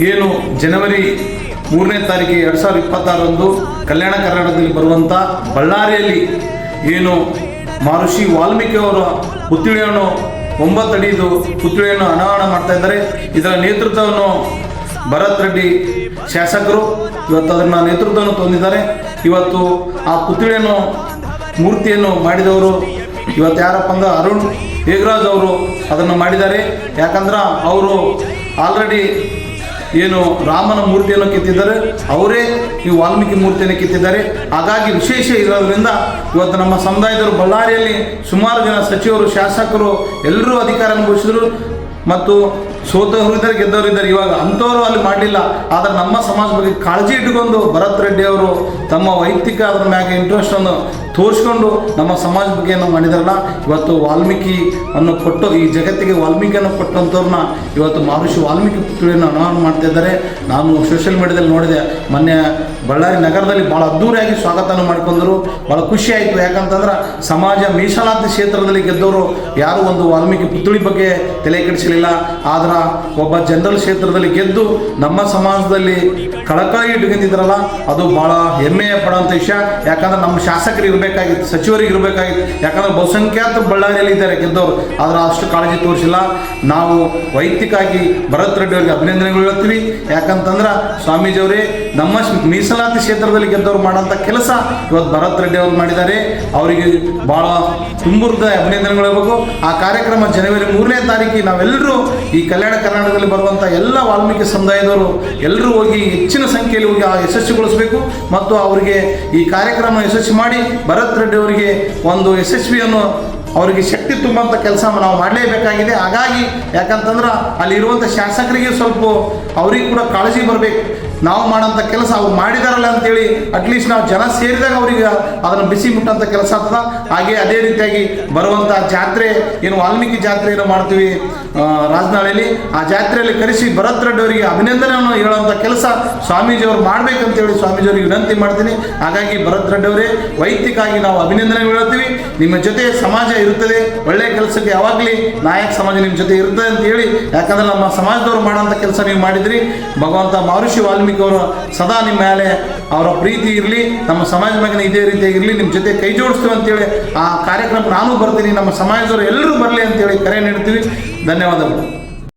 ಏನು ಜನವರಿ 3ನೇ ತಾರೀಕು 2026ರಂದು ಕಲ್ಯಾಣ ಕರ್ನಾಟಕದಲ್ಲಿ ಬರುವಂಥ ಬಳ್ಳಾರಿಯಲ್ಲಿ ಏನು ಮಹರ್ಷಿ ವಾಲ್ಮೀಕಿ ಅವರ ಪುತ್ಥಳಿಯನ್ನು 9 ಅಡಿದು ಪುತ್ಥಳಿಯನ್ನು ಅನಾವರಣ ಮಾಡ್ತಾ ಇದ್ದಾರೆ. ಇದರ ನೇತೃತ್ವವನ್ನು ಭರತ್ ರೆಡ್ಡಿ ಶಾಸಕರು ಇವತ್ತು ಅದನ್ನು ನೇತೃತ್ವವನ್ನು ತಂದಿದ್ದಾರೆ. ಇವತ್ತು ಆ ಪುತ್ಥಳಿಯನ್ನು ಮೂರ್ತಿಯನ್ನು ಮಾಡಿದವರು ಇವತ್ತು ಯಾರಪ್ಪ ಅಂದ್ರೆ ಅರುಣ್ ಹೇಗರಾಜ್ ಅವರು ಅದನ್ನು ಮಾಡಿದ್ದಾರೆ. ಯಾಕಂದ್ರೆ ಅವರು ಆಲ್ರೆಡಿ ಏನು ರಾಮನ ಮೂರ್ತಿಯನ್ನು ಕೆತ್ತಿದ್ದಾರೆ, ಅವರೇ ಈ ವಾಲ್ಮೀಕಿ ಮೂರ್ತಿಯನ್ನು ಕೆತ್ತಿದ್ದಾರೆ. ಹಾಗಾಗಿ ವಿಶೇಷ ಇರೋದ್ರಿಂದ ಇವತ್ತು ನಮ್ಮ ಸಮುದಾಯದವರು ಬಳ್ಳಾರಿಯಲ್ಲಿ ಸುಮಾರು ಜನ ಸಚಿವರು, ಶಾಸಕರು ಎಲ್ಲರೂ ಅಧಿಕಾರ ಅನುಭವಿಸಿದರು ಮತ್ತು ಸೋತವರಿದ್ದಾರೆ, ಗೆದ್ದವರಿದ್ದಾರೆ. ಇವಾಗ ಅಂಥವರು ಅಲ್ಲಿ ಮಾಡಲಿಲ್ಲ. ಆದರೆ ನಮ್ಮ ಸಮಾಜ ಬಗ್ಗೆ ಕಾಳಜಿ ಇಟ್ಟುಕೊಂಡು ಭರತ್ ರೆಡ್ಡಿ ಅವರು ತಮ್ಮ ವೈಯಕ್ತಿಕ ಅದರ ಮ್ಯಾಗೆ ಇಂಟ್ರೆಸ್ಟನ್ನು ತೋರಿಸ್ಕೊಂಡು ನಮ್ಮ ಸಮಾಜ ಬಗ್ಗೆ ಏನು ಮಾಡಿದಾರಲ್ಲ, ಇವತ್ತು ವಾಲ್ಮೀಕಿ ಅನ್ನು ಕೊಟ್ಟು ಈ ಜಗತ್ತಿಗೆ ವಾಲ್ಮೀಕಿಯನ್ನು ಕೊಟ್ಟಂಥವ್ರನ್ನ ಇವತ್ತು ಮಹರ್ಷಿ ವಾಲ್ಮೀಕಿ ಪುತ್ಥಳಿಯನ್ನು ಅನಾವರಣ ಮಾಡ್ತಾ ಇದ್ದಾರೆ. ನಾನು ಸೋಷಿಯಲ್ ಮೀಡಿಯಾದಲ್ಲಿ ನೋಡಿದೆ, ಮೊನ್ನೆ ಬಳ್ಳಾರಿ ನಗರದಲ್ಲಿ ಭಾಳ ಅದ್ದೂರಿಯಾಗಿ ಸ್ವಾಗತವನ್ನು ಮಾಡಿಕೊಂಡರು. ಭಾಳ ಖುಷಿ ಆಯಿತು. ಯಾಕಂತಂದ್ರೆ ಸಮಾಜ ಮೀಸಲಾತಿ ಕ್ಷೇತ್ರದಲ್ಲಿ ಗೆದ್ದವರು ಯಾರೂ ಒಂದು ವಾಲ್ಮೀಕಿ ಪುತ್ಥಳಿ ಬಗ್ಗೆ ತಲೆ ಕೆಡಿಸಲಿಲ್ಲ. ಆದ್ರೆ ಒಬ್ಬ ಜನರಲ್ ಕ್ಷೇತ್ರದಲ್ಲಿ ಗೆದ್ದು ನಮ್ಮ ಸಮಾಜದಲ್ಲಿ ಕಳಕಳಿ ಇಟ್ಕೊಂಡಿದ್ರಲ್ಲ, ಅದು ಭಾಳ ಹೆಮ್ಮೆಯ ಪಡುವಂಥ ವಿಷಯ. ಯಾಕಂದ್ರೆ ನಮ್ಮ ಶಾಸಕರು ಇರಬೇಕಾಗಿತ್ತು, ಸಚಿವರಿಗೆ ಇರಬೇಕಾಗಿತ್ತು. ಯಾಕಂದ್ರೆ ಬಹುಸಂಖ್ಯಾತ ಬಳ್ಳಾರಿಯಲ್ಲಿ ಇದ್ದಾರೆ ಗೆದ್ದವರು, ಆದರೆ ಅಷ್ಟು ಕಾಳಜಿ ತೋರಿಸಿಲ್ಲ. ನಾವು ವೈಯಕ್ತಿಕವಾಗಿ ಭರತ್ ರೆಡ್ಡಿ ಅವರಿಗೆ ಅಭಿನಂದನೆಗಳು ಹೇಳ್ತೀವಿ. ಯಾಕಂತಂದ್ರೆ ಸ್ವಾಮೀಜಿಯವರೇ ನಮ್ಮ ಮೀಸಲಾತಿ ಕ್ಷೇತ್ರದಲ್ಲಿ ಗೆದ್ದವರು ಮಾಡೋಂಥ ಕೆಲಸ ಇವತ್ತು ಭರತ್ ರೆಡ್ಡಿ ಅವರು ಮಾಡಿದ್ದಾರೆ. ಅವರಿಗೆ ಭಾಳ ತುಂಬುರ್ದ ಅಭಿನಂದನೆಗಳು ಹೇಳ್ಬೇಕು. ಆ ಕಾರ್ಯಕ್ರಮ ಜನವರಿ 3ನೇ ತಾರೀಕಿಗೆ ನಾವೆಲ್ಲರೂ ಈ ಕಲ್ಯಾಣ ಕರ್ನಾಟಕದಲ್ಲಿ ಬರುವಂಥ ಎಲ್ಲ ವಾಲ್ಮೀಕಿ ಸಮುದಾಯದವರು ಎಲ್ಲರೂ ಹೋಗಿ ಹೆಚ್ಚಿನ ಸಂಖ್ಯೆಯಲ್ಲಿ ಹೋಗಿ ಯಶಸ್ವಿಗೊಳಿಸಬೇಕು ಮತ್ತು ಅವರಿಗೆ ಈ ಕಾರ್ಯಕ್ರಮ ಯಶಸ್ವಿ ಮಾಡಿ ಭರತ್ ರೆಡ್ಡಿ ಅವರಿಗೆ ಒಂದು ಯಶಸ್ವಿಯನ್ನು ಅವರಿಗೆ ಶಕ್ತಿ ತುಂಬುವಂಥ ಕೆಲಸ ನಾವು ಮಾಡಲೇಬೇಕಾಗಿದೆ. ಹಾಗಾಗಿ ಯಾಕಂತಂದ್ರೆ ಅಲ್ಲಿರುವಂಥ ಶಾಸಕರಿಗೆ ಸ್ವಲ್ಪ ಅವ್ರಿಗೆ ಕೂಡ ಕಾಳಜಿ ಬರಬೇಕು. ನಾವು ಮಾಡೋಂಥ ಕೆಲಸ ಅವ್ರು ಮಾಡಿದಾರಲ್ಲ ಅಂತೇಳಿ ಅಟ್ಲೀಸ್ಟ್ ನಾವು ಜನ ಸೇರಿದಾಗ ಅವ್ರಿಗೆ ಅದನ್ನು ಬಿಸಿ ಮುಟ್ಟಂಥ ಕೆಲಸ ಆಗ್ತದೆ. ಹಾಗೆ ಅದೇ ರೀತಿಯಾಗಿ ಬರುವಂಥ ಜಾತ್ರೆ ಏನು ವಾಲ್ಮೀಕಿ ಜಾತ್ರೆ ಏನೋ ಮಾಡ್ತೀವಿ ರಾಜನಾಳೆಯಲ್ಲಿ, ಆ ಜಾತ್ರೆಯಲ್ಲಿ ಕರೆಸಿ ಭರತ್ ರೆಡ್ಡಿ ಅವರಿಗೆ ಅಭಿನಂದನೆಯನ್ನು ಹೇಳುವಂಥ ಕೆಲಸ ಸ್ವಾಮೀಜಿಯವರು ಮಾಡಬೇಕಂತೇಳಿ ಸ್ವಾಮೀಜಿಯವರಿಗೆ ವಿನಂತಿ ಮಾಡ್ತೀನಿ. ಹಾಗಾಗಿ ಭರತ್ ರೆಡ್ಡಿ ಅವರೇ ವೈಯಕ್ತಿಕವಾಗಿ ನಾವು ಅಭಿನಂದನೆ ಹೇಳ್ತೀವಿ. ನಿಮ್ಮ ಜೊತೆ ಸಮಾಜ ಇರುತ್ತದೆ, ಒಳ್ಳೆಯ ಕೆಲಸಕ್ಕೆ ಯಾವಾಗಲೂ ನಾಯಕ ಸಮಾಜ ನಿಮ್ಮ ಜೊತೆ ಇರ್ತದೆ ಅಂತ ಹೇಳಿ. ಯಾಕಂದ್ರೆ ನಮ್ಮ ಸಮಾಜದವರು ಮಾಡೋಂಥ ಕೆಲಸ ನೀವು ಮಾಡಿದ್ರಿ. ಭಗವಂತ ಮಹರ್ಷಿ ವಾಲ್ಮೀಕಿ ಅವರು ಸದಾ ನಿಮ್ಮ ಮೇಲೆ ಅವರ ಪ್ರೀತಿ ಇರಲಿ, ನಮ್ಮ ಸಮಾಜ ಬಗ್ಗೆ ಇದೇ ರೀತಿಯಾಗಿರಲಿ, ನಿಮ್ಮ ಜೊತೆ ಕೈ ಜೋಡಿಸ್ತೀವಿ ಅಂತೇಳಿ ಆ ಕಾರ್ಯಕ್ರಮ ನಾನು ಬರ್ತೀನಿ, ನಮ್ಮ ಸಮಾಜದವರು ಎಲ್ಲರೂ ಬರಲಿ ಅಂತೇಳಿ ಕರೆ ನೀಡ್ತೀವಿ. ಧನ್ಯವಾದಗಳು.